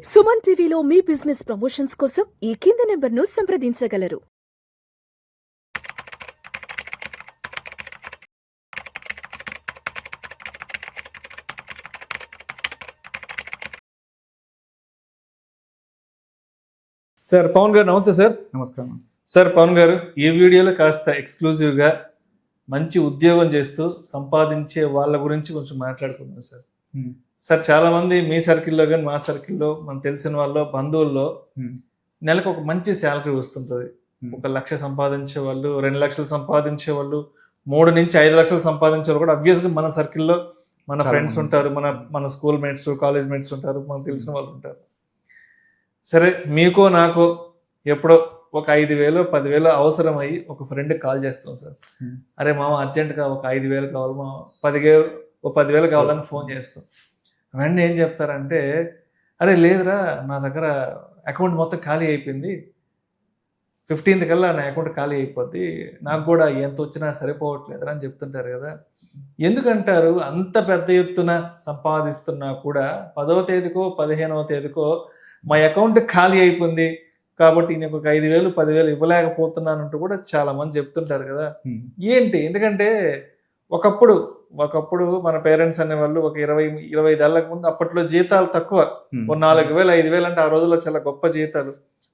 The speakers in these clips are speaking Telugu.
సుమన్ టీవీలో మీ బిజినెస్ ప్రమోషన్స్ కోసం ఈ కింది నెంబర్ను సంప్రదించగలరు. సార్ పవన్ గారు నమస్తే సార్. నమస్కారం సార్ పవన్ గారు, ఈ వీడియోలో కాస్త ఎక్స్క్లూజివ్గా మంచి ఉద్యోగం చేస్తూ సంపాదించే వాళ్ళ గురించి కొంచెం మాట్లాడుకుందాం సార్. సార్ చాలా మంది మీ సర్కిల్లో కానీ మా సర్కిల్లో మనం తెలిసిన వాళ్ళు బంధువుల్లో నెలకు ఒక మంచి శాలరీ వస్తుంటుంది. 1 లక్ష సంపాదించే వాళ్ళు, 2 లక్షలు సంపాదించే వాళ్ళు, 3 నుంచి 5 లక్షలు సంపాదించే వాళ్ళు కూడా అబ్వియస్గా మన సర్కిల్లో మన ఫ్రెండ్స్ ఉంటారు, మన స్కూల్ మేట్స్, కాలేజ్ మేట్స్ ఉంటారు, మనకు తెలిసిన వాళ్ళు ఉంటారు. సరే, మీకో నాకో ఎప్పుడో ఒక 5,000 10,000 అవసరం అయ్యి ఒక ఫ్రెండ్కి కాల్ చేస్తాం సార్. అరే మామ అర్జెంటుగా ఒక 5,000 కావాలి, మా 10,000 కావాలని ఫోన్ చేస్తాం. వెంటనే ఏం చెప్తారంటే, అరే లేదురా నా దగ్గర అకౌంట్ మొత్తం ఖాళీ అయిపోయింది, 15th కల్లా నా అకౌంట్ ఖాళీ అయిపోద్ది, నాకు కూడా ఎంత వచ్చినా సరిపోవట్లేదురా అని చెప్తుంటారు కదా. ఎందుకంటారు అంత పెద్ద ఎత్తున సంపాదిస్తున్నా కూడా 10వ తేదీకో 15వ తేదీకో మా అకౌంట్ ఖాళీ అయిపోయింది కాబట్టి నేను ఒక 5,000 10,000 ఇవ్వలేకపోతున్నానంటూ కూడా చాలా మంది చెప్తుంటారు కదా. ఏంటి? ఎందుకంటే ఒకప్పుడు మన పేరెంట్స్ అనేవాళ్ళు ఒక 20-25 ఏళ్ళకు ముందు అప్పట్లో జీతాలు తక్కువ, 4,000 5,000 అంటే ఆ రోజుల్లో చాలా గొప్ప జీతాలు.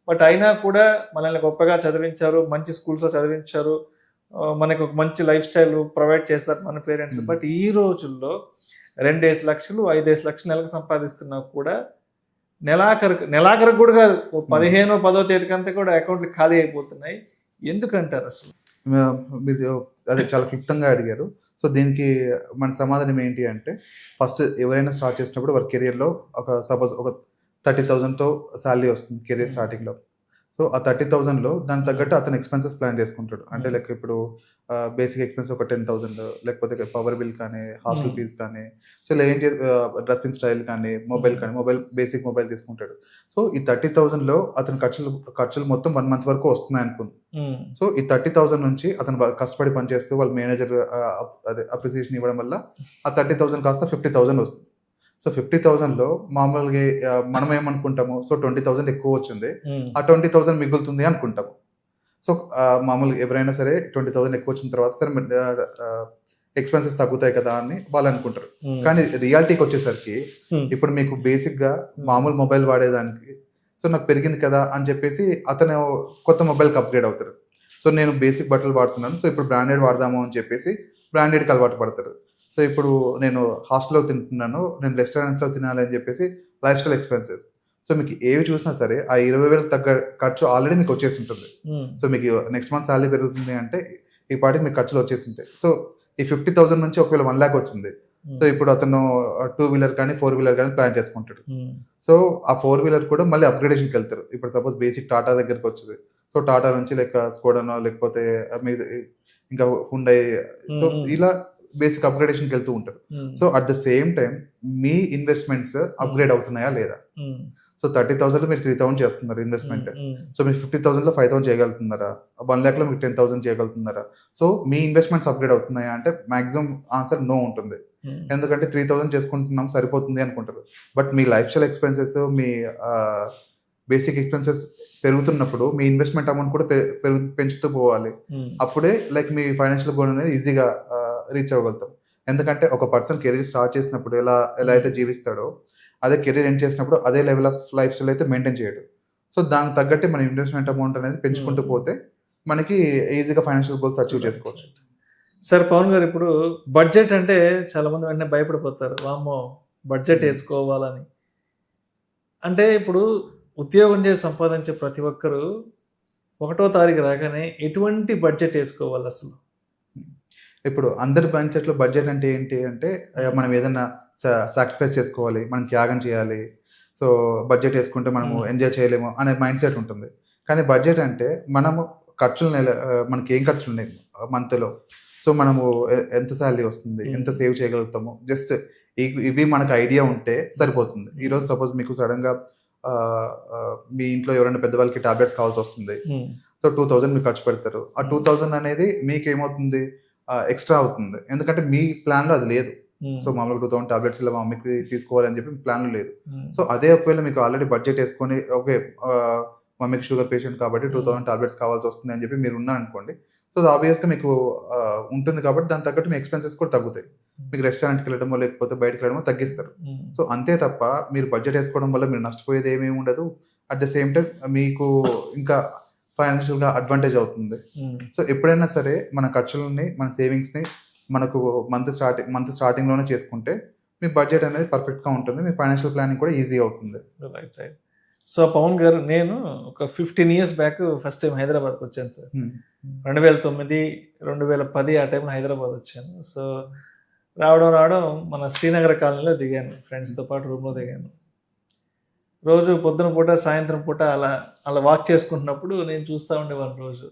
బట్ అయినా కూడా మనల్ని గొప్పగా చదివించారు, మంచి స్కూల్స్లో చదివించారు, మనకు ఒక మంచి లైఫ్ స్టైల్ ప్రొవైడ్ చేస్తారు మన పేరెంట్స్. బట్ ఈ రోజుల్లో 2 లక్షలు 5 లక్షలు నెలకు సంపాదిస్తున్నా కూడా నెలాఖరు కూడా కాదు, 15వ 10వ తేదీకంతా కూడా అకౌంట్లు ఖాళీ అయిపోతున్నాయి. ఎందుకంటారు అసలు? మీరు అదే చాలా క్లుప్తంగా అడిగారు. సో దీనికి మన సమాధానం ఏంటి అంటే, ఫస్ట్ ఎవరైనా స్టార్ట్ చేసినప్పుడు వారి కెరియర్లో సపోజ్ ఒక 30,000తో శాలరీ వస్తుంది కెరియర్ స్టార్టింగ్లో. సో ఆ 30,000లో దానికి తగ్గట్టు అతను ఎక్స్పెన్సెస్ ప్లాన్ చేసుకుంటాడు. అంటే లైక్ ఇప్పుడు బేసిక్ ఎక్స్పెన్స్ ఒక 10,000, లేకపోతే పవర్ బిల్ కానీ, హాస్టల్ ఫీజ్ కానీ, సో ఇలా ఏంటి డ్రెస్సింగ్ స్టైల్ కానీ, మొబైల్ బేసిక్ మొబైల్ తీసుకుంటాడు. సో ఈ 30,000లో అతని ఖర్చులు మొత్తం 1 month వరకు వస్తున్నాయి అనుకుంది. సో ఈ 30,000 నుంచి అతను కష్టపడి పనిచేస్తూ వాళ్ళ మేనేజర్ అదే అప్రిసియేషన్ ఇవ్వడం వల్ల ఆ 30,000 కాస్త 50,000 వస్తుంది. సో 50,000లో మామూలుగా మనం ఏమనుకుంటాము, సో 20,000 ఎక్కువ వచ్చింది, ఆ 20,000 మిగులుతుంది అనుకుంటాము. సో మామూలుగా ఎవరైనా సరే 20,000 ఎక్కువ వచ్చిన తర్వాత సరే ఎక్స్పెన్సెస్ తగ్గుతాయి కదా అని వాళ్ళు అనుకుంటారు. కానీ రియాలిటీకి వచ్చేసరికి ఇప్పుడు మీకు బేసిక్గా మామూలు మొబైల్ వాడేదానికి సో నాకు పెరిగింది కదా అని చెప్పేసి అతను కొత్త మొబైల్కి అప్గ్రేడ్ అవుతారు. సో నేను బేసిక్ బట్టలు వాడుతున్నాను, సో ఇప్పుడు బ్రాండెడ్ వాడదాము అని చెప్పేసి బ్రాండెడ్కి అలవాటు పడతారు. సో ఇప్పుడు నేను హాస్టల్లో తింటున్నాను, నేను రెస్టారెంట్స్లో తినాలి అని చెప్పేసి లైఫ్ స్టైల్ ఎక్స్పెన్సెస్. సో మీకు ఏవి చూసినా సరే ఆ 20,000 తగ్గ ఖర్చు ఆల్రెడీ మీకు వచ్చేసి ఉంటుంది. సో మీకు నెక్స్ట్ మంత్ శాలరీ పెరుగుతుంది అంటే ఈ పాటికి మీకు ఖర్చులు వచ్చేసి ఉంటాయి. సో ఈ 50,000 నుంచి ఒకవేళ 1 lakh వచ్చింది, సో ఇప్పుడు అతను 2-wheeler కానీ 4-wheeler కానీ ప్లాన్ చేసుకుంటాడు. సో ఆ 4-wheeler కూడా మళ్ళీ అప్గ్రేడేషన్కి వెళ్తారు. ఇప్పుడు సపోజ్ బేసిక్ టాటా దగ్గరికి వచ్చింది, సో టాటా నుంచి లైక్ స్కోడానో లేకపోతే మీద ఇంకా హుండై, సో ఇలా బేసిక్ అప్గ్రేడేషన్కి వెళ్తూ ఉంటారు. So at the same time me investments upgrade అవుతున్నాయా లేదా? సో 30,000లో మీరు 3,000 చేస్తున్నారు ఇన్వెస్ట్మెంట్, సో మీరు 50,000లో 5,000 చేయగలుగుతున్నారా? 1 lakhలో మీకు 10,000 చేయగలుగుతున్నారా? సో మీ ఇన్వెస్ట్మెంట్స్ అప్గ్రేడ్ అవుతున్నాయా అంటే మాక్సిమం ఆన్సర్ నో ఉంటుంది. ఎందుకంటే 3,000 చేసుకుంటున్నాం సరిపోతుంది అనుకుంటారు. But me life style expenses, me basic expenses పెరుగుతున్నప్పుడు మీ ఇన్వెస్ట్మెంట్ అమౌంట్ కూడా పెంచుతూ పోవాలి. అప్పుడే లైక్ మీ ఫైనాన్షియల్ గోల్ అనేది ఈజీగా రీచ్ అవ్వగలుగుతాం. ఎందుకంటే ఒక పర్సన్ కెరీర్ స్టార్ట్ చేసినప్పుడు ఎలా అయితే జీవిస్తాడో అదే కెరీర్ ఎండ్ చేసినప్పుడు అదే లెవెల్ ఆఫ్ లైఫ్ స్టైల్ అయితే మెయింటైన్ చేయడు. సో దానికి తగ్గట్టు మన ఇన్వెస్ట్మెంట్ అమౌంట్ అనేది పెంచుకుంటూ పోతే మనకి ఈజీగా ఫైనాన్షియల్ గోల్స్ అచీవ్ చేసుకోవచ్చు. సార్ పవన్ గారు, ఇప్పుడు బడ్జెట్ అంటే చాలా మంది వెంటనే భయపడిపోతారు, వామ్మో బడ్జెట్ వేసుకోవాలని. అంటే ఇప్పుడు ఉద్యోగం చేసి సంపాదించే ప్రతి ఒక్కరూ 1వ తారీఖు రాగానే ఎటువంటి బడ్జెట్ వేసుకోవాలి అసలు? ఇప్పుడు అందరి బడ్జెట్ అంటే ఏంటి అంటే మనం ఏదైనా సాక్రిఫైస్ చేసుకోవాలి, మనం త్యాగం చేయాలి, సో బడ్జెట్ వేసుకుంటే మనము ఎంజాయ్ చేయలేము అనే మైండ్ సెట్ ఉంటుంది. కానీ బడ్జెట్ అంటే మనము మనకి ఏం ఖర్చులు ఉన్నాయి మంత్లో, సో మనము ఎంత శాలరీ వస్తుంది, ఎంత సేవ్ చేయగలుగుతాము, జస్ట్ ఇవి మనకు ఐడియా ఉంటే సరిపోతుంది. ఈరోజు సపోజ్ మీకు సడన్గా మీ ఇంట్లో ఎవరైనా పెద్దవాళ్ళకి టాబ్లెట్స్ కావాల్సి వస్తుంది, సో 2,000 మీరు ఖర్చు పెడతారు. ఆ 2,000 అనేది మీకు ఏమవుతుంది, ఎక్స్ట్రా అవుతుంది, ఎందుకంటే మీ ప్లాన్లో అది లేదు. సో మామూలుగా 2000 టాబ్లెట్స్ ఇలా మా మమ్మీకి తీసుకోవాలని చెప్పి ప్లాన్ లేదు. సో అదే ఒకవేళ మీకు ఆల్రెడీ బడ్జెట్ వేసుకొని ఓకే మమ్మీకి షుగర్ పేషెంట్ కాబట్టి 2000 టాబ్లెట్స్ కావాల్సి వస్తుంది అని చెప్పి మీరు ఉన్నారనుకోండి, సో అది ఆబ్వియస్గా మీకు ఉంటుంది కాబట్టి దాని తగ్గట్టు మీ ఎక్స్పెన్సెస్ కూడా తగ్గుతాయి. మీకు రెస్టారెంట్కి వెళ్ళడమో లేకపోతే బయటకు వెళ్ళడమో తగ్గిస్తారు. సో అంతే తప్ప మీరు బడ్జెట్ వేసుకోవడం వల్ల మీరు నష్టపోయేది ఏమేమి ఉండదు. అట్ ద సేమ్ టైం మీకు ఇంకా ఫైనాన్షియల్గా అడ్వాంటేజ్ అవుతుంది. సో ఎప్పుడైనా సరే మన ఖర్చులని మన సేవింగ్స్ని మనకు మంత్ స్టార్టింగ్లోనే చేసుకుంటే మీ బడ్జెట్ అనేది పర్ఫెక్ట్గా ఉంటుంది. మీ ఫైనాన్షియల్ ప్లానింగ్ కూడా ఈజీ అవుతుంది. Right right. సో పవన్ గారు, నేను ఒక 15 years బ్యాక్ ఫస్ట్ టైం హైదరాబాద్కి వచ్చాను సార్. 2009, 2010 ఆ టైంలో హైదరాబాద్ వచ్చాను. సో రావడం మన శ్రీనగర్ కాలనీలో దిగాను, ఫ్రెండ్స్తో పాటు రూమ్లో దిగాను. రోజు పొద్దున పూట సాయంత్రం పూట అలా వాక్ చేసుకుంటున్నప్పుడు నేను చూస్తూ ఉండేవాడిని రోజు.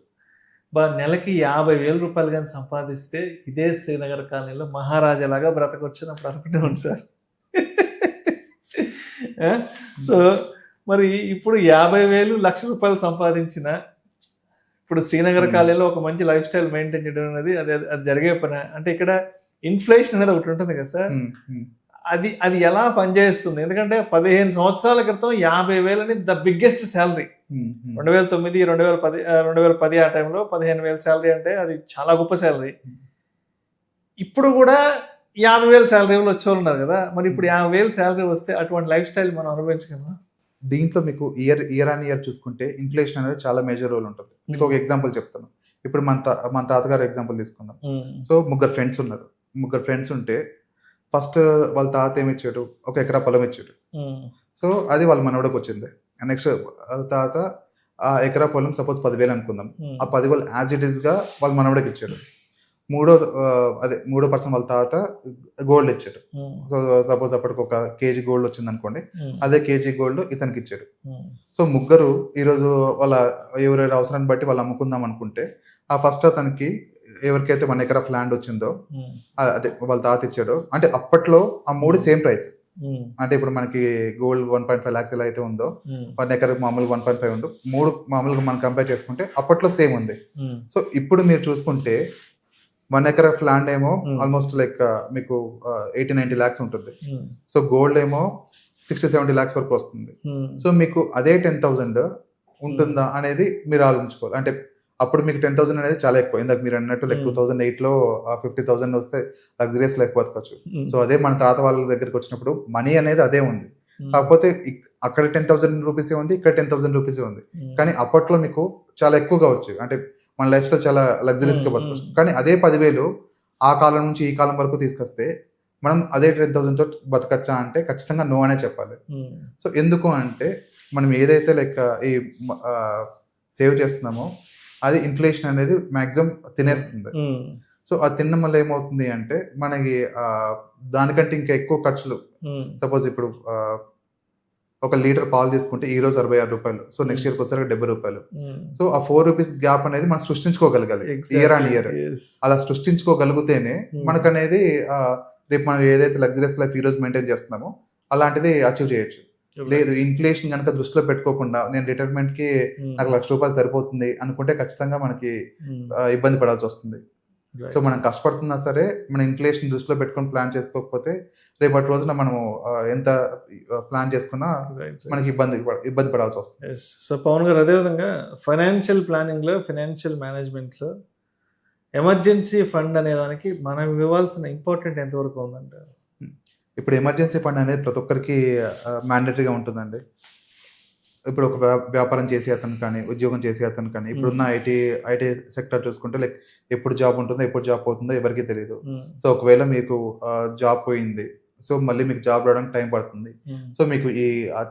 నెలకి 50,000 రూపాయలు కానీ సంపాదిస్తే ఇదే శ్రీనగర్ కాలనీలో మహారాజాలాగా బ్రతకొచ్చినప్పుడు అనుకునేవాడిని సార్. సో మరి ఇప్పుడు 50,000 లక్ష రూపాయలు సంపాదించిన ఇప్పుడు శ్రీనగర్ కాలనీలో ఒక మంచి లైఫ్ స్టైల్ మెయింటైన్ చేయడం అనేది అది జరిగే పని. అంటే ఇక్కడ ఇన్ఫ్లేషన్ అనేది ఒకటి ఉంటుంది కదా సార్, అది ఎలా పనిచేస్తుంది? ఎందుకంటే 15 సంవత్సరాల క్రితం 50,000 అనేది ద బిగ్గెస్ట్ శాలరీ. 2009, 2010 ఆ టైంలో 15,000 శాలరీ అంటే అది చాలా గొప్ప శాలరీ. ఇప్పుడు కూడా 50,000 శాలరీలు వచ్చేవాళ్ళు ఉన్నారు కదా, మరి ఇప్పుడు 50,000 శాలరీ వస్తే అటువంటి లైఫ్ స్టైల్ మనం అనుభవించగలమా? దీంట్లో మీకు ఇయర్ ఆన్ ఇయర్ చూసుకుంటే ఇన్ఫ్లేషన్ అనేది చాలా మేజర్ రోల్ ఉంటుంది. మీకు ఒక ఎగ్జాంపుల్ చెప్తాను. ఇప్పుడు మన తాతగారు ఎగ్జాంపుల్ తీసుకుందాం. సో ముగ్గురు ఫ్రెండ్స్ ఉన్నారు. ముగ్గురు ఫ్రెండ్స్ ఉంటే ఫస్ట్ వాళ్ళ తాత ఏమి ఇచ్చాడు, 1 ఎకరా పొలం ఇచ్చాడు. సో అది వాళ్ళ మనవడికి వచ్చింది. నెక్స్ట్ తాత ఆ ఎకరా పొలం సపోజ్ 10,000 అనుకుందాం, ఆ 10,000 యాజ్ ఇట్ ఈస్ గా వాళ్ళ మనవడికి ఇచ్చాడు. మూడో పర్సన్ వాళ్ళ తాత గోల్డ్ ఇచ్చాడు. సో సపోజ్ అప్పటికి 1 kg గోల్డ్ వచ్చింది అనుకోండి, అదే kg గోల్డ్ ఇతనికి ఇచ్చాడు. సో ముగ్గురు ఈరోజు వాళ్ళ ఎవరెవరి అవసరాన్ని బట్టి వాళ్ళు అమ్ముకుందాం అనుకుంటే, ఆ ఫస్ట్ అతనికి ఎవరికైతే 1 ఎకరా ల్యాండ్ వచ్చిందో అదే వాళ్ళ తాత ఇచ్చాడో, అంటే అప్పట్లో ఆ 3 సేమ్ ప్రైస్. అంటే ఇప్పుడు మనకి గోల్డ్ 1.5 lakhs ఎలా అయితే ఉందో 1 ఎకరా మామూలుగా 1.5 ఉందో, 3 మామూలుగా మనం కంపేర్ చేసుకుంటే అప్పట్లో సేమ్ ఉంది. సో ఇప్పుడు మీరు చూసుకుంటే 1 ఎకరా ల్యాండ్ ఏమో ఆల్మోస్ట్ లైక్ మీకు 80-90 lakhs ఉంటుంది. సో గోల్డ్ ఏమో 60-70 lakhs వరకు వస్తుంది. సో మీకు అదే 10,000 ఉంటుందా అనేది మీరు ఆలోచించుకోవాలి. అంటే అప్పుడు మీకు 10,000 అనేది చాలా ఎక్కువ. ఇందాక మీరు అన్నట్టు లైక్ 2008లో 50,000 వస్తే లగ్జరియస్ లైఫ్ బతకొచ్చు. సో అదే మన తాత వాళ్ళ దగ్గరికి వచ్చినప్పుడు మనీ అనేది అదే ఉంది. కాకపోతే అక్కడ 10,000 రూపీసే ఉంది, ఇక్కడ 10,000 రూపీసే ఉంది. కానీ అప్పట్లో మీకు చాలా ఎక్కువగా వచ్చేవి. అంటే మన లైఫ్ స్టైల్ చాలా లగ్జరీస్ గా బతకొచ్చు. కానీ అదే 10,000 ఆ కాలం నుంచి ఈ కాలం వరకు తీసుకొస్తే మనం అదే 10,000 తో బతకచ్చా అంటే ఖచ్చితంగా నో అనే చెప్పాలి. సో ఎందుకు అంటే మనం ఏదైతే లైక్ ఈ సేవ్ చేస్తున్నామో అది ఇన్ఫ్లేషన్ అనేది మాక్సిమం తినేస్తుంది. సో అది తినడం వల్ల ఏమవుతుంది అంటే మనకి దానికంటే ఇంకా ఎక్కువ ఖర్చులు. సపోజ్ ఇప్పుడు 1 లీటర్ పాలు తీసుకుంటే ఈ రోజు 66 రూపాయలు, సో నెక్స్ట్ ఇయర్కి వచ్చేసరికి 70 రూపాయలు. సో ఆ 4 రూపీస్ గ్యాప్ అనేది మనం సృష్టించుకోగలగాలి ఇయర్ ఆన్ ఇయర్. అలా సృష్టించుకోగలిగితేనే మనకు అనేది రేపు మనం ఏదైతే లగ్జరియస్ లైఫ్ ఈ రోజు మెయింటైన్ చేస్తున్నామో అలాంటిది అచీవ్ చేయొచ్చు. లేదు ఇన్ఫ్లేషన్ కనుక దృష్టిలో పెట్టుకోకుండా నేను రిటైర్మెంట్ కి నాకు 1,00,000 రూపాయలు సరిపోతుంది అనుకుంటే ఖచ్చితంగా మనకి ఇబ్బంది పడాల్సి వస్తుంది. సో మనం కష్టపడుతున్నా సరే మన ఇన్ఫ్లేషన్ దృష్టిలో పెట్టుకొని ప్లాన్ చేసుకోకపోతే రేపటి రోజున మనము ఎంత ప్లాన్ చేసుకున్నా మనకి ఇబ్బంది పడాల్సి వస్తుంది. సో పవన్ గారు, అదేవిధంగా ఫైనాన్షియల్ ప్లానింగ్లో, ఫైనాన్షియల్ మేనేజ్మెంట్లో ఎమర్జెన్సీ ఫండ్ అనే దానికి మనం ఇవ్వాల్సిన ఇంపార్టెంట్ ఎంతవరకు ఉందంటారు? ఇప్పుడు ఎమర్జెన్సీ ఫండ్ అనేది ప్రతి ఒక్కరికి మ్యాండేటరీగా ఉంటుందండి. ఇప్పుడు ఒక వ్యాపారం చేసే అతను కానీ, ఉద్యోగం చేసే అతను కానీ, ఇప్పుడున్న ఐటీ సెక్టర్ చూసుకుంటే లైక్ ఎప్పుడు జాబ్ ఉంటుందో ఎప్పుడు జాబ్ పోతుందో ఎవరికి తెలియదు. సో ఒకవేళ మీకు జాబ్ పోయింది, సో మళ్ళీ మీకు జాబ్ రావడానికి టైం పడుతుంది. సో మీకు ఈ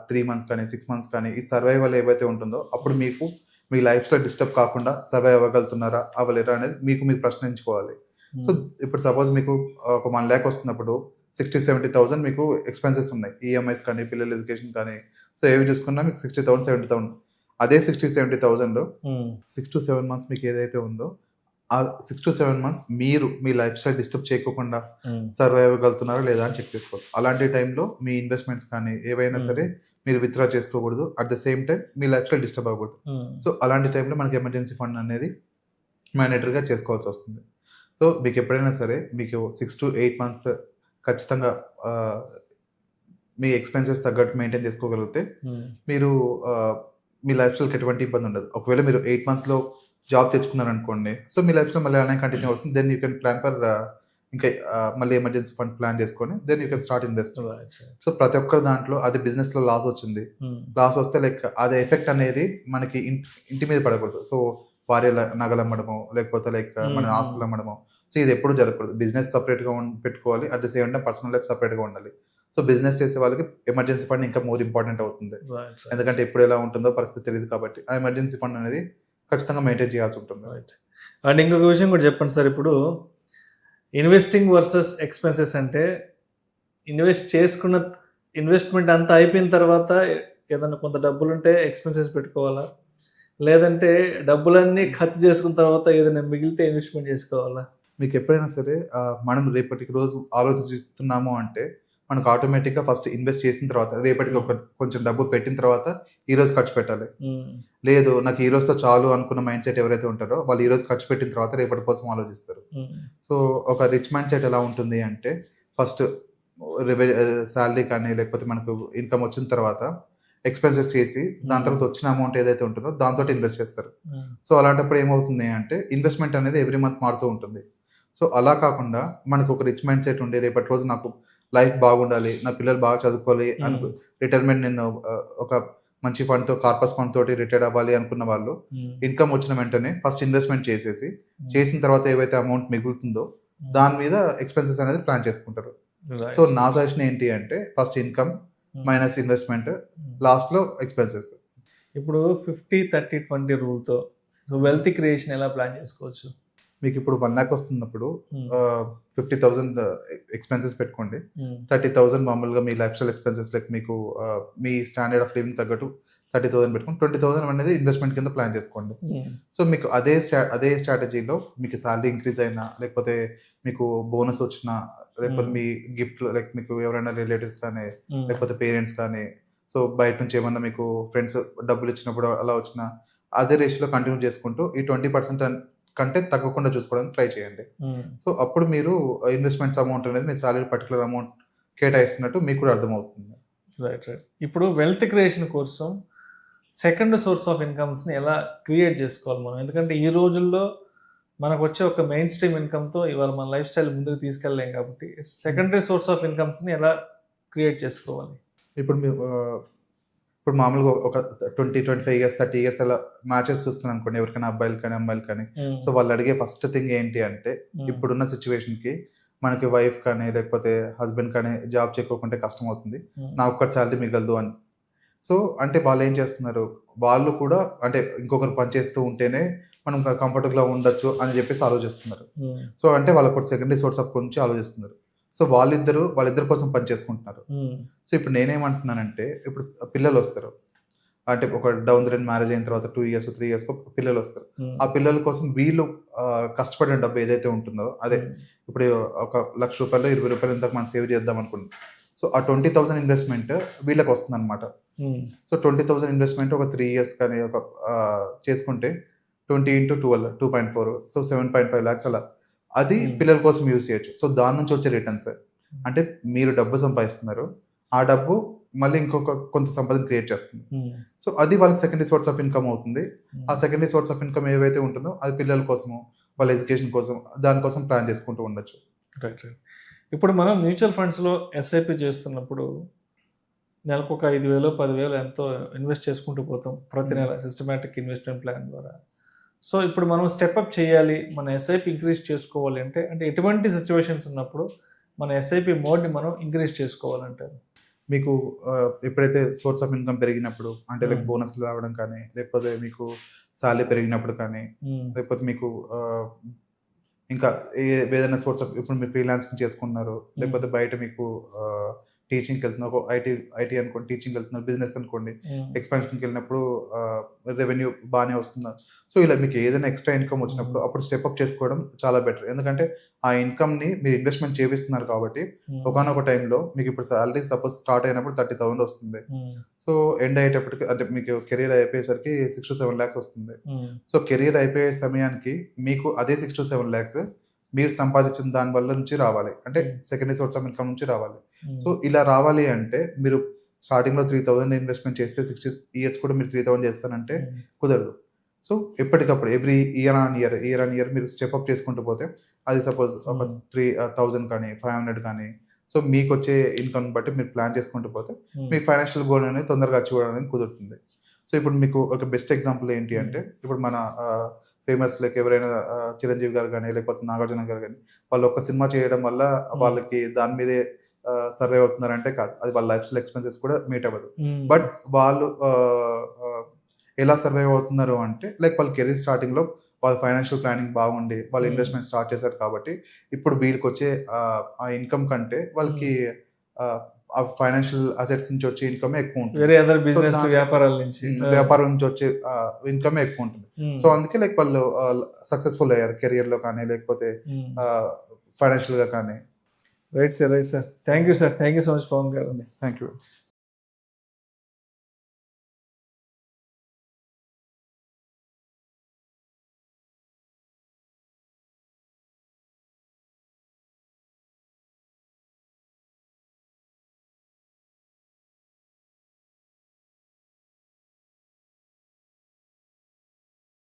3 months కానీ 6 months కానీ ఈ సర్వైవల్ ఏవైతే ఉంటుందో అప్పుడు మీకు మీ లైఫ్లో డిస్టర్బ్ కాకుండా సర్వైవ్ అవ్వగలుగుతున్నారా అవ్వలేరా అనేది మీకు ప్రశ్నించుకోవాలి. సో ఇప్పుడు సపోజ్ మీకు ఒక 1 lakh వస్తున్నప్పుడు 60,000-70,000 మీకు ఎక్స్పెన్సెస్ ఉన్నాయి, ఈఎంఐస్ కానీ పిల్లల ఎడ్యుకేషన్ కానీ. సో ఏవి చూసుకున్నా మీకు 60,000-70,000. అదే 60,000-70,000 6 to 7 months మీకు ఏదైతే ఉందో ఆ 6 to 7 months మీరు మీ లైఫ్ స్టైల్ డిస్టర్బ్ చేయకుండా సర్వైవ్ అవ్వగలుగుతున్నారా లేదా అని చెక్ చేసుకోవాలి. అలాంటి టైంలో మీ ఇన్వెస్ట్మెంట్స్ కానీ ఏవైనా సరే మీరు విత్డ్రా చేసుకోకూడదు. At the same time me life style disturb అవ్వకూడదు. సో అలాంటి టైంలో మనకి ఎమర్జెన్సీ ఫండ్ అనేది మ్యాండేటరీగా చేసుకోవాల్సి వస్తుంది. సో మీకు ఎప్పుడైనా సరే మీకు 6 to 8 months ఖచ్చితంగా మీ ఎక్స్పెన్సెస్ తగ్గట్టు మెయింటైన్ చేసుకోగలిగితే మీరు మీ లైఫ్ స్టైల్కి ఎటువంటి ఇబ్బంది ఉండదు. ఒకవేళ మీరు 8 మంత్స్లో జాబ్ తెచ్చుకున్నారనుకోండి, సో మీ లైఫ్ స్టైల్ మళ్ళీ అలానే కంటిన్యూ అవుతుంది. Then you can plan for ఇంకా మళ్ళీ ఎమర్జెన్సీ ఫండ్ ప్లాన్ చేసుకొని then you can start invest. So ప్రతి ఒక్కరి దాంట్లో అది బిజినెస్లో లాస్ వచ్చింది, లాస్ వస్తే లైక్ అది ఎఫెక్ట్ అనేది మనకి ఇంటి మీద పడకూడదు. సో భార్య నగలు అమ్మడము, లేకపోతే లైక్ మన ఆస్తులు అమ్మడము, సో ఇది ఎప్పుడు జరగకూడదు. బిజినెస్ సపరేట్గా పెట్టుకోవాలి, at the same time personal life సపరేట్గా ఉండాలి. సో బిజినెస్ చేసే వాళ్ళకి ఎమర్జెన్సీ ఫండ్ ఇంకా మోర్ ఇంపార్టెంట్ అవుతుంది, ఎందుకంటే ఎప్పుడు ఎలా ఉంటుందో పరిస్థితి తెలియదు కాబట్టి ఆ ఎమర్జెన్సీ ఫండ్ అనేది ఖచ్చితంగా మెయింటైన్ చేయాల్సి ఉంటుంది. అండ్ ఇంకొక విషయం కూడా చెప్పండి సార్, ఇప్పుడు ఇన్వెస్టింగ్ వర్సెస్ ఎక్స్పెన్సెస్ అంటే ఇన్వెస్ట్ చేసుకున్న ఇన్వెస్ట్మెంట్ అంతా అయిపోయిన తర్వాత ఏదైనా కొంత డబ్బులు ఉంటే ఎక్స్పెన్సెస్ పెట్టుకోవాలా, లేదంటే డబ్బులన్నీ ఖర్చు చేసుకున్న తర్వాత ఏదైనా మిగిలితే ఇన్వెస్ట్మెంట్ చేసుకోవాలా? మీకు ఎప్పుడైనా సరే మనం రేపటికి రోజు ఆలోచిస్తున్నాము అంటే మనకు ఆటోమేటిక్గా ఫస్ట్ ఇన్వెస్ట్ చేసిన తర్వాత రేపటికి ఒక కొంచెం డబ్బు పెట్టిన తర్వాత ఈ రోజు ఖర్చు పెట్టాలి. లేదు నాకు ఈ రోజుతో చాలు అనుకున్న మైండ్ సెట్ ఎవరైతే ఉంటారో వాళ్ళు ఈ రోజు ఖర్చు పెట్టిన తర్వాత రేపటి కోసం ఆలోచిస్తారు. సో ఒక రిచ్ మైండ్ సెట్ ఎలా ఉంటుంది అంటే ఫస్ట్ శాలరీ కానీ లేకపోతే మనకు ఇన్కమ్ వచ్చిన తర్వాత ఎక్స్పెన్సెస్ చేసి దాని తర్వాత వచ్చిన అమౌంట్ ఏదైతే ఉంటుందో దాంతో ఇన్వెస్ట్ చేస్తారు. సో అలాంటప్పుడు ఏమవుతుంది అంటే ఇన్వెస్ట్మెంట్ అనేది ఎవ్రీ మంత్ మారుతూ ఉంటుంది. సో అలా కాకుండా మనకు ఒక రిచ్ మైండ్ సెట్ ఉండి రేపటి రోజు నాకు లైఫ్ బాగుండాలి, నా పిల్లలు బాగా చదువుకోవాలి రిటైర్మెంట్ నేను ఒక మంచి ఫండ్తో కార్పస్ ఫండ్ తోటి రిటైర్ అవ్వాలి అనుకున్న వాళ్ళు ఇన్కమ్ వచ్చిన వెంటనే ఫస్ట్ ఇన్వెస్ట్మెంట్ చేసిన తర్వాత ఏవైతే అమౌంట్ మిగులుతుందో దాని మీద ఎక్స్పెన్సెస్ అనేది ప్లాన్ చేసుకుంటారు. సో నా సజెషన్ ఏంటి అంటే ఫస్ట్ ఇన్కమ్ మైనస్ ఇన్వెస్ట్మెంట్, లాస్ట్లో ఎక్స్పెన్సెస్. ఇప్పుడు 50-30-20 రూల్తో వెల్త్ క్రియేషన్ ఎలా ప్లాన్ చేసుకోవచ్చు? మీకు ఇప్పుడు 1 lakh వస్తున్నప్పుడు 50,000 ఎక్స్పెన్సెస్ పెట్టుకోండి, 30,000 మామూలుగా మీ లైఫ్ స్టైల్ ఎక్స్పెన్సెస్ లైక్ మీకు మీ స్టాండర్డ్ ఆఫ్ లివింగ్ తగ్గట్టు 30,000 పెట్టుకోండి, 20,000 అనేది ఇన్వెస్ట్మెంట్ కింద ప్లాన్ చేసుకోండి. సో మీకు అదే స్ట్రాటజీలో మీకు శాలరీ ఇంక్రీజ్ అయినా లేకపోతే మీకు బోనస్ వచ్చినా లేకపోతే మీ గిఫ్ట్ లైక్ మీకు ఎవరైనా రిలేటివ్స్ కానీ లేకపోతే పేరెంట్స్ కానీ సో బయట నుంచి ఏమన్నా మీకు ఫ్రెండ్స్ డబ్బులు ఇచ్చినప్పుడు అలా వచ్చినా అదే రేషియోలో కంటిన్యూ చేసుకుంటూ ఈ 20% కంటే తగ్గకుండా చూసుకోవడానికి ట్రై చేయండి. సో అప్పుడు మీరు ఇన్వెస్ట్మెంట్స్ అమౌంట్ అనేది మీ సాలరీ పర్టికులర్ అమౌంట్ కేటాయిస్తున్నట్టు మీకు కూడా అర్థమవుతుంది. రైట్. ఇప్పుడు వెల్త్ క్రియేషన్ కోసం సెకండ్ సోర్స్ ఆఫ్ ఇన్కమ్స్ని ఎలా క్రియేట్ చేసుకోవాలి మనం? ఎందుకంటే ఈ రోజుల్లో మనకు వచ్చే ఒక మెయిన్ స్ట్రీమ్ ఇన్కమ్తో ఇవాళ మన లైఫ్ స్టైల్ ముందుకు తీసుకెళ్ళలేం కాబట్టి సెకండరీ సోర్స్ ఆఫ్ ఇన్కమ్స్ని ఎలా క్రియేట్ చేసుకోవాలి? ఇప్పుడు మామూలుగా ఒక 20-25 years 30 years అలా మ్యాచెస్ చూస్తున్నాను అనుకోండి, ఎవరికైనా అబ్బాయిలు కానీ అమ్మాయిలు కానీ. సో వాళ్ళు అడిగే ఫస్ట్ థింగ్ ఏంటి అంటే ఇప్పుడున్న సిచ్యువేషన్కి మనకి వైఫ్ కానీ లేకపోతే హస్బెండ్ కానీ జాబ్ చేయకోకుంటే కష్టం అవుతుంది, నా ఒక్కటి శాలరీ మిగలదు అని. సో అంటే వాళ్ళు ఏం చేస్తున్నారు, వాళ్ళు కూడా అంటే ఇంకొకరు పని చేస్తూ ఉంటేనే మనం కంఫర్టబుల్గా ఉండొచ్చు అని చెప్పేసి ఆలోచిస్తున్నారు. సో అంటే వాళ్ళకి ఒక సెకండరీ సోర్స్ ఆఫ్ గురించి ఆలోచిస్తున్నారు. సో వాళ్ళిద్దరు కోసం పని చేసుకుంటున్నారు. సో ఇప్పుడు నేనేమంటున్నానంటే ఇప్పుడు పిల్లలు వస్తారు అంటే ఒక డౌన్ ద లైన్ మ్యారేజ్ అయిన తర్వాత 2 years 3 years పిల్లలు వస్తారు. ఆ పిల్లల కోసం వీళ్ళు కష్టపడిన డబ్బు ఏదైతే ఉంటుందో అదే ఇప్పుడు ఒక ₹1,00,000 ₹20 ఇంతకు మనం సేవ్ చేద్దాం అనుకుంటున్నాం. సో ఆ 20,000 ఇన్వెస్ట్మెంట్ వీళ్ళకి వస్తుంది అనమాట. సో 20,000 ఇన్వెస్ట్మెంట్ ఒక 3 years కానీ ఒక చేసుకుంటే 20 into 12 2.4 సో 7.5 lakhs అలా అది పిల్లల కోసం యూజ్ చేయొచ్చు. సో దాని నుంచి వచ్చే రిటర్న్స్ అంటే మీరు డబ్బు సంపాదిస్తున్నారు, ఆ డబ్బు మళ్ళీ ఇంకొక కొంత సంపదను క్రియేట్ చేస్తుంది. సో అది వాళ్ళకి సెకండరీ సోర్స్ ఆఫ్ ఇన్కమ్ అవుతుంది. ఆ సెకండరీ సోర్స్ ఆఫ్ ఇన్కమ్ ఏవైతే ఉంటుందో అది పిల్లల కోసము వాళ్ళ ఎడ్యుకేషన్ కోసం దానికోసం ప్లాన్ చేసుకుంటూ ఉండొచ్చు. రైట్. ఇప్పుడు మనం మ్యూచువల్ ఫండ్స్లో ఎస్ఐపి చేస్తున్నప్పుడు నెలకు ఒక 5,000 10,000 ఎంతో ఇన్వెస్ట్ చేసుకుంటూ పోతాం ప్రతి నెల సిస్టమేటిక్ ఇన్వెస్ట్మెంట్ ప్లాన్ ద్వారా. సో ఇప్పుడు మనం స్టెప్అప్ చేయాలి, మన ఎస్ఐపి ఇంక్రీజ్ చేసుకోవాలి అంటే ఎటువంటి సిచ్యువేషన్స్ ఉన్నప్పుడు మన ఎస్ఐపి మోడ్ని మనం ఇంక్రీజ్ చేసుకోవాలంటారు? మీకు ఎప్పుడైతే సోర్స్ ఆఫ్ ఇన్కమ్ పెరిగినప్పుడు అంటే లైక్ బోనస్లు రావడం కానీ లేకపోతే మీకు సాలరీ పెరిగినప్పుడు కానీ లేకపోతే మీకు ఇంకా ఏదైనా సోర్స్ ఆఫ్ ఇప్పుడు మీరు ఫ్రీలాన్సింగ్ చేసుకున్నారు లేకపోతే బయట మీకు టీచింగ్కి వెళ్తున్నారు, ఒక ఐటీ అనుకోండి టీచింగ్కి వెళ్తున్నారు, బిజినెస్ అనుకోండి ఎక్స్పాన్షన్కి వెళ్ళినప్పుడు రెవెన్యూ బాగానే వస్తున్నారు. సో ఇలా మీకు ఏదైనా ఎక్స్ట్రా ఇన్కమ్ వచ్చినప్పుడు అప్పుడు స్టెప్అప్ చేసుకోవడం చాలా బెటర్. ఎందుకంటే ఆ ఇన్కమ్ని మీరు ఇన్వెస్ట్మెంట్ చేపిస్తున్నారు కాబట్టి ఒకనొక టైంలో మీకు ఇప్పుడు సాలరీ సపోజ్ స్టార్ట్ అయినప్పుడు 30,000 వస్తుంది. సో ఎండ్ అయ్యేటప్పటికి అంటే మీకు కెరీర్ అయిపోయేసరికి 6 to 7 lakhs వస్తుంది. సో కెరీర్ అయిపోయే సమయానికి మీకు అదే 6 to 7 lakhs మీరు సంపాదించిన దాని వల్ల నుంచి రావాలి, అంటే సెకండరీ సోర్స్ ఆఫ్ ఇన్కమ్ నుంచి రావాలి. ఉమ్, సో ఇలా రావాలి అంటే మీరు స్టార్టింగ్లో 3,000 ఇన్వెస్ట్మెంట్ చేస్తే 60 ఇయర్స్ కూడా మీరు 3,000 చేస్తానంటే ఉమ్, కుదరదు. సో ఎప్పటికప్పుడు ఎవ్రీ ఇయర్ ఆన్ ఇయర్ మీరు స్టెప్ అప్ చేసుకుంటూ పోతే అది సపోజ్ ఒక 3,000 కానీ 500 కానీ, సో మీకు వచ్చే ఇన్కమ్ బట్టి మీరు ప్లాన్ చేసుకుంటూ పోతే ఉమ్, మీ ఫైనాన్షియల్ గోల్ అనేది తొందరగా అచీవ్ అవ్వడానికి కుదురుతుంది. సో ఇప్పుడు మీకు ఒక బెస్ట్ ఎగ్జాంపుల్ ఏంటి అంటే, ఇప్పుడు మన ఫేమస్ లైక్ ఎవరైనా చిరంజీవి గారు కానీ లేకపోతే నాగార్జున గారు కానీ, వాళ్ళు ఒక సినిమా చేయడం వల్ల వాళ్ళకి దాని మీదే సర్వే అవుతున్నారంటే కాదు, అది వాళ్ళ లైఫ్ స్టైల్ ఎక్స్పెన్సెస్ కూడా మీట్ అవ్వదు. ఉమ్, బట్ వాళ్ళు ఎలా సర్వైవ్ అవుతున్నారు అంటే, లైక్ వాళ్ళ కెరీర్ స్టార్టింగ్లో వాళ్ళ ఫైనాన్షియల్ ప్లానింగ్ బాగుండి వాళ్ళు ఇన్వెస్ట్మెంట్ స్టార్ట్ చేశారు కాబట్టి ఇప్పుడు వీళ్ళకి వచ్చే ఆ ఇన్కమ్ కంటే వాళ్ళకి ఆ ఫైనాన్షియల్ అసెట్స్ నుంచి వచ్చే ఇన్కమ్ ఎక్కువ ఉంటుంది, వేరే అదర్ బిజినెస్ దాని- వ్యాపారాల నుంచి వ్యాపారం నుంచి వచ్చే ఇన్కమ్ ఎక్కువ ఉంటుంది. ఉమ్, సో అందుకే లైక్ వాళ్ళు సక్సెస్ఫుల్ అయ్యారు కెరియర్ లో కానీ లేకపోతే ఉమ్. ఫైనాన్షియల్ గా కానీ. Right sir thank you so much Pavan గారు. Thank you.